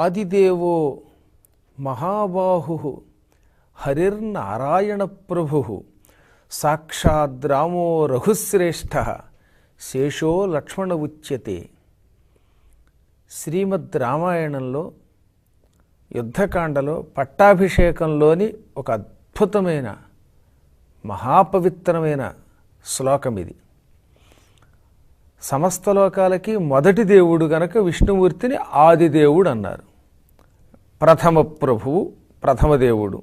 ఆదిదేవో మహాబాహు హరిర్నారాయణ ప్రభు సాక్షాద్ రామో రఘుశ్రేష్ఠ శేషో లక్ష్మణ ఉచ్యతే. శ్రీమద్ రామాయణంలో యుద్ధకాండలో పట్టాభిషేకంలోని ఒక అద్భుతమైన మహాపవిత్రమైన శ్లోకం ఇది. సమస్త లోకాలకి మొదటి దేవుడు గనక విష్ణుమూర్తిని ఆదిదేవుడు అన్నారు. ప్రథమ ప్రభువు, ప్రథమ దేవుడు.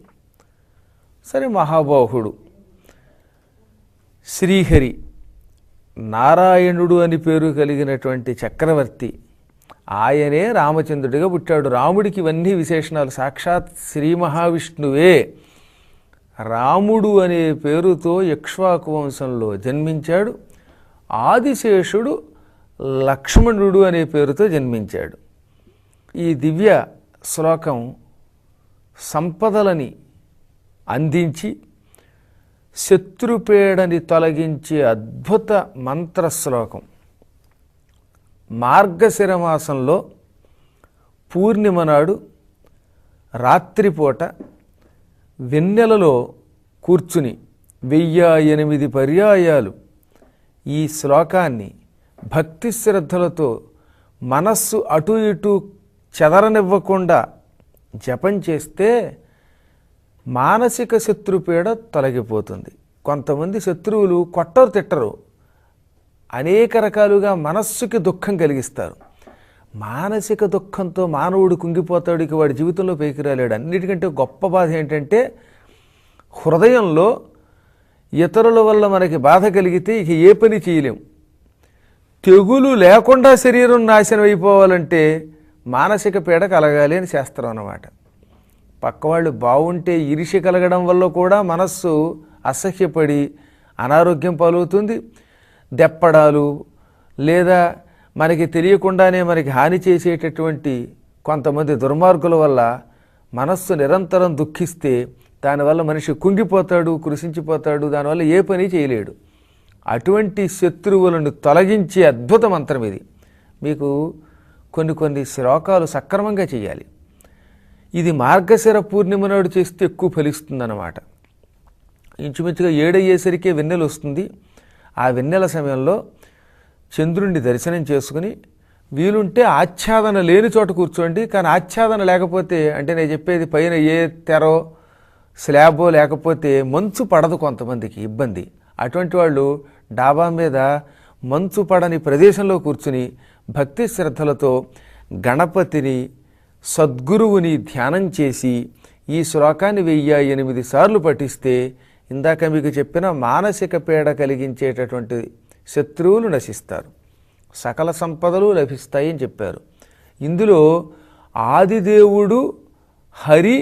సరే, మహాబాహుడు శ్రీహరి, నారాయణుడు అని పేరు కలిగినటువంటి చక్రవర్తి. ఆయనే రామచంద్రుడిగా పుట్టాడు. రాముడికి ఇవన్నీ విశేషణాలు. సాక్షాత్ శ్రీ మహావిష్ణువే రాముడు అనే పేరుతో ఇక్ష్వాకు వంశంలో జన్మించాడు. ఆదిశేషుడు లక్ష్మణుడు అనే పేరుతో జన్మించాడు. ఈ దివ్య శ్లోకం సంపదలని అందించి శత్రుపీడని తొలగించే అద్భుత మంత్రశ్లోకం. మార్గశిర మాసంలో పూర్ణిమ నాడు రాత్రిపూట వెన్నెలలో కూర్చుని 1008 పర్యాయాలు ఈ శ్లోకాన్ని భక్తి శ్రద్ధలతో మనస్సు అటు ఇటు చెదరనివ్వకుండా జపం చేస్తే మానసిక శత్రుపీడ తొలగిపోతుంది. కొంతమంది శత్రువులు కొట్టరు, తిట్టరు, అనేక రకాలుగా మనస్సుకి దుఃఖం కలిగిస్తారు. మానసిక దుఃఖంతో మానవుడు కుంగిపోతాడు, ఇక వాడి జీవితంలో పైకి రాలేడు. అన్నిటికంటే గొప్ప బాధ ఏంటంటే హృదయంలో ఇతరుల వల్ల మనకి బాధ కలిగితే ఇక ఏ పని చేయలేం. తెగులు లేకుండా శరీరం నాశనం అయిపోవాలంటే మానసిక పీడ కలగాలి అని శాస్త్రం అన్నమాట. పక్కవాళ్ళు బాగుంటే ఈర్ష్య కలగడం వల్ల కూడా మనస్సు అసహ్యపడి అనారోగ్యం పాలవుతుంది. దెప్పడాలు లేదా మనకి తెలియకుండానే మనకి హాని చేసేటటువంటి కొంతమంది దుర్మార్గుల వల్ల మనస్సు నిరంతరం దుఃఖిస్తే దానివల్ల మనిషి కుంగిపోతాడు, కృషించిపోతాడు, దానివల్ల ఏ పని చేయలేడు. అటువంటి శత్రువులను తొలగించే అద్భుత మంత్రం ఇది. మీకు కొన్ని శ్లోకాలు సక్రమంగా చేయాలి. ఇది మార్గశిర పూర్ణిమ నాడు చేస్తే ఎక్కువ ఫలిస్తుందన్నమాట. ఇంచుమించుగా 7 అయ్యేసరికే వెన్నెల వస్తుంది. ఆ వెన్నెల సమయంలో చంద్రుణ్ణి దర్శనం చేసుకుని వీలుంటే ఆచ్ఛాదన లేని చోట కూర్చోండి. కానీ ఆచ్ఛాదన లేకపోతే, అంటే నేను చెప్పేది పైన ఏ తెరో స్లాబో లేకపోతే మంచు పడదు, కొంతమందికి ఇబ్బంది. అటువంటి వాళ్ళు డాబా మీద మంచు పడని ప్రదేశంలో కూర్చుని భక్తి శ్రద్ధలతో గణపతిని, సద్గురువుని ధ్యానం చేసి ఈ శ్లోకాన్ని 1008 సార్లు పఠిస్తే ఇందాక మీకు చెప్పిన మానసిక పీడ కలిగించేటటువంటి శత్రువులు నశిస్తారు, సకల సంపదలు లభిస్తాయి అని చెప్పారు. ఇందులో ఆదిదేవుడు, హరి,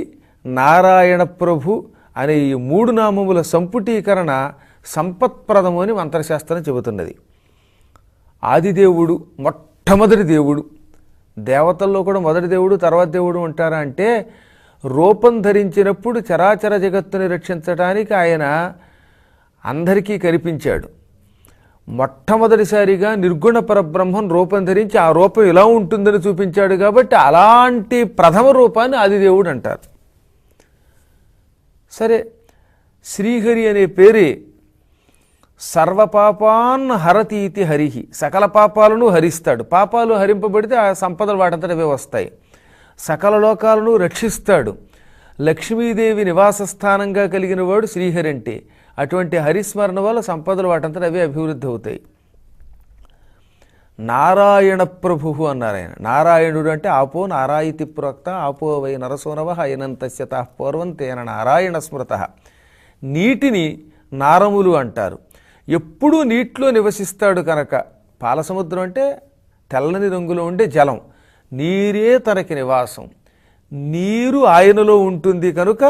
నారాయణ ప్రభు అనే ఈ 3 నామముల సంపుటీకరణ సంపత్ప్రదము అని మంత్రశాస్త్రం చెబుతున్నది. ఆదిదేవుడు మొట్టమొదటి దేవుడు. దేవతల్లో కూడా మొదటి దేవుడు, తర్వాత దేవుడు ఉంటారా అంటే, రూపం ధరించినప్పుడు చరాచర జగత్తుని రక్షించడానికి ఆయన అందరికీ కనిపించాడు. మొట్టమొదటిసారిగా నిర్గుణ పరబ్రహ్మం రూపం ధరించి ఆ రూపం ఎలా ఉంటుందని చూపించాడు. కాబట్టి అలాంటి ప్రథమ రూపాన్ని ఆదిదేవుడు అంటారు. సరే, శ్రీహరి అనే పేరే సర్వపాపాన్ హరతీతి హరిహి, సకల పాపాలను హరిస్తాడు. పాపాలు హరింపబడితే ఆ సంపదలు వాటంతటవే వస్తాయి. సకల లోకాలను రక్షిస్తాడు. లక్ష్మీదేవి నివాస స్థానంగా కలిగిన వాడు శ్రీహరి అంటే. అటువంటి హరిస్మరణ వల్ల సంపదలు వాటంతట అవే అభివృద్ధి అవుతాయి. నారాయణ ప్రభు అన్నారు ఆయన. నారాయణుడు అంటే ఆపో నారాయితి ప్రోక్త ఆపో వై నరసోనవ అయినంతస్యత పూర్వం తేన నారాయణ స్మృత. నీటిని నారములు అంటారు. ఎప్పుడూ నీటిలో నివసిస్తాడు కనుక, పాలసముద్రం అంటే తెల్లని రంగులో ఉండే జలం, నీరే తనకి నివాసం. నీరు ఆయనలో ఉంటుంది కనుక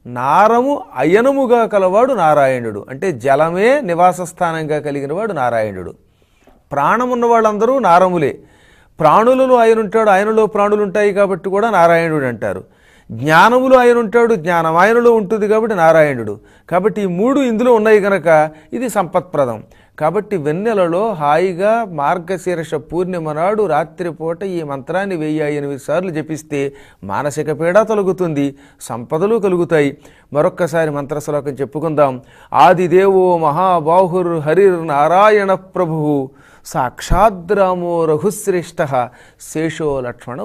నారము అయనముగా కలవాడు నారాయణుడు. అంటే జలమే నివాస స్థానంగా కలిగిన వాడు నారాయణుడు. ప్రాణమున్న వాళ్ళందరూ నారములే. ప్రాణులలో ఆయన ఉంటాడు, ఆయనలో ప్రాణులు ఉంటాయి కాబట్టి కూడా నారాయణుడు అంటారు. జ్ఞానములో ఆయన ఉంటాడు, జ్ఞానం ఆయనలో ఉంటుంది కాబట్టి నారాయణుడు. కాబట్టి ఈ 3 ఇందులో ఉన్నాయి కనుక ఇది సంపత్ప్రదం. కాబట్టి వెన్నెలలో హాయిగా మార్గశీర్ష పూర్ణిమ నాడు రాత్రిపూట ఈ మంత్రాన్ని 1008 సార్లు జపిస్తే మానసిక పీడ తొలగుతుంది, సంపదలు కలుగుతాయి. మరొక్కసారి మంత్రశ్లోకం చెప్పుకుందాం. ఆదిదేవో మహాబాహుర్ హరిర్ నారాయణ ప్రభు సాక్షాద్రామో రఘుశ్రేష్ఠ శేషో లక్ష్మణ